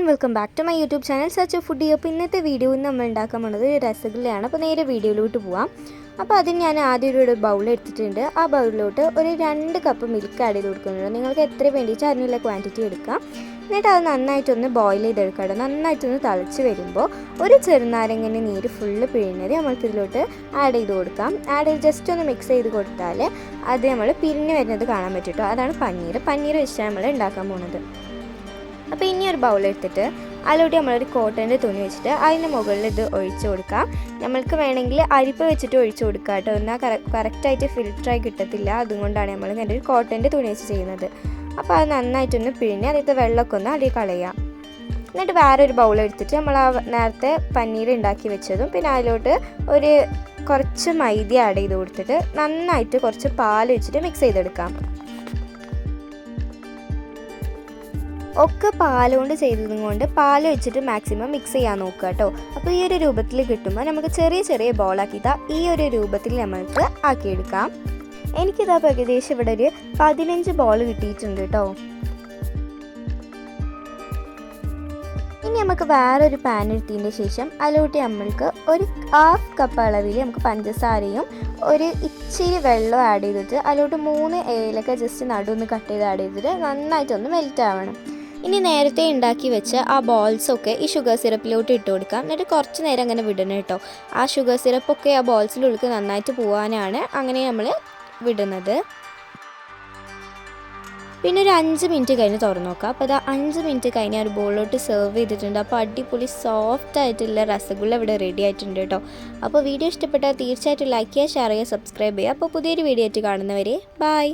Welcome back to my YouTube channel such foodie. അപ്പോൾ ഇന്നത്തെ വീഡിയോയിൽ നമ്മൾ ഉണ്ടാക്കാൻ പോകുന്നത് രസഗുളയാണ്. അപ്പോൾ നേരെ വീഡിയോയിലോട്ട് പോവാം. അപ്പോൾ അതിന് ഞാൻ ആദ്യം ഒരു ബൗൾ എടുത്തിട്ടുണ്ട്. ആ ബൗളിലോട്ട് ഒരു 2 കപ്പ് മിൽക്ക് ആഡ് ചെയ്ത് കൊടുക്കുന്നുണ്ട്. നിങ്ങൾക്ക് എത്ര വേണ്ടിയിട്ട് അതിനുള്ള ക്വാണ്ടിറ്റി എടുക്കാം. എന്നിട്ട് അത് നന്നായിട്ടൊന്ന് ബോയിൽ ചെയ്തെടുക്കാം. നന്നായിട്ടൊന്ന് തിളച്ച് വരുമ്പോൾ ഒരു ചെറുനാരങ്ങൻ്റെ നീര് ഫുള്ള് പിഴിഞ്ഞത് നമ്മൾക്കിതിലോട്ട് ആഡ് ചെയ്ത് കൊടുക്കാം. ആഡ് ചെയ്ത് ജസ്റ്റ് ഒന്ന് മിക്സ് ചെയ്ത് കൊടുത്താൽ അത് നമ്മൾ പിരിഞ്ഞ് വരുന്നത് കാണാൻ പറ്റും കേട്ടോ. അതാണ് പനീർ വെച്ചിട്ടാണ് നമ്മൾ ഉണ്ടാക്കാൻ പോകുന്നത്. അപ്പോൾ ഇനി ഒരു ബൗൾ എടുത്തിട്ട് അതിലോട്ട് നമ്മളൊരു കോട്ടൻ്റെ തുണി വെച്ചിട്ട് അതിൻ്റെ മുകളിൽ ഇത് ഒഴിച്ച് കൊടുക്കാം. നമ്മൾക്ക് വേണമെങ്കിൽ അരിപ്പ വെച്ചിട്ട് ഒഴിച്ച് കൊടുക്കാം കേട്ടോ. എന്നാൽ കറക്റ്റായിട്ട് ഫിൽറ്ററായി കിട്ടത്തില്ല. അതുകൊണ്ടാണ് നമ്മൾ ഇങ്ങനെ ഒരു കോട്ടൻ്റെ തുണി വെച്ച് ചെയ്യുന്നത്. അപ്പോൾ അത് നന്നായിട്ടൊന്ന് പിഴിഞ്ഞ് അതിൻ്റെ വെള്ളമൊക്കെ ഒന്ന് അടി കളയാം. എന്നിട്ട് വേറൊരു ബൗൾ എടുത്തിട്ട് നമ്മൾ ആ നേരത്തെ പനീർ ഉണ്ടാക്കി വെച്ചതും പിന്നെ അതിലോട്ട് ഒരു കുറച്ച് മൈദ ആഡ് ചെയ്ത് കൊടുത്തിട്ട് നന്നായിട്ട് കുറച്ച് പാൽ വെച്ചിട്ട് മിക്സ് ചെയ്തെടുക്കാം. ഒക്കെ പാലുകൊണ്ട് ചെയ്തതും കൊണ്ട് പാൽ വെച്ചിട്ട് മാക്സിമം മിക്സ് ചെയ്യാൻ നോക്കുക കേട്ടോ. അപ്പോൾ ഈ ഒരു രൂപത്തിൽ കിട്ടുമ്പോൾ നമുക്ക് ചെറിയ ചെറിയ ബോളാക്കിയിട്ടാ ഈ ഒരു രൂപത്തിൽ നമ്മൾക്ക് ആക്കിയെടുക്കാം. എനിക്കിതാ ഏകദേശം ഇവിടെ ഒരു 15 ബോൾ കിട്ടിയിട്ടുണ്ട് കേട്ടോ. ഇനി നമുക്ക് വേറൊരു പാൻ എടുത്തതിൻ്റെ ശേഷം അതിലോട്ട് നമ്മൾക്ക് ഒരു 1/2 കപ്പ് അളവിൽ നമുക്ക് പഞ്ചസാരയും ഒരു ഇച്ചിരി വെള്ളം ആഡ് ചെയ്തിട്ട് അതിലോട്ട് 3 ഏലക്ക ജസ്റ്റ് നടുവൊന്ന് കട്ട് ചെയ്ത് ആഡ് ചെയ്തിട്ട് നന്നായിട്ടൊന്ന് മെൽറ്റ് ആവണം. ഇനി നേരത്തെ ഉണ്ടാക്കി വെച്ച ആ ബോൾസൊക്കെ ഈ ഷുഗർ സിറപ്പിലോട്ട് ഇട്ട് കൊടുക്കാം. എന്നിട്ട് കുറച്ച് നേരം അങ്ങനെ വിടണം കേട്ടോ. ആ ഷുഗർ സിറപ്പൊക്കെ ആ ബോൾസിൻ്റെ ഉള്ളിൽ നന്നായിട്ട് പോകാനാണ് അങ്ങനെ നമ്മൾ വിടുന്നത്. പിന്നെ ഒരു 5 മിനിറ്റ് കഴിഞ്ഞ് തുറന്ന് നോക്കാം. അപ്പോൾ അത് 5 മിനിറ്റ് കഴിഞ്ഞ് ഒരു ബോളിലോട്ട് സെർവ് ചെയ്തിട്ടുണ്ട്. അപ്പോൾ അടിപൊളി സോഫ്റ്റ് ആയിട്ടുള്ള രസഗുള ഇവിടെ റെഡി ആയിട്ടുണ്ട് കേട്ടോ. അപ്പോൾ വീഡിയോ ഇഷ്ടപ്പെട്ടാൽ തീർച്ചയായിട്ടും ലൈക്ക് ചെയ്യുക, ഷെയർ ചെയ്യുക, സബ്സ്ക്രൈബ് ചെയ്യുക. അപ്പോൾ പുതിയൊരു വീഡിയോ ആയിട്ട് കാണുന്നവരെ ബൈ.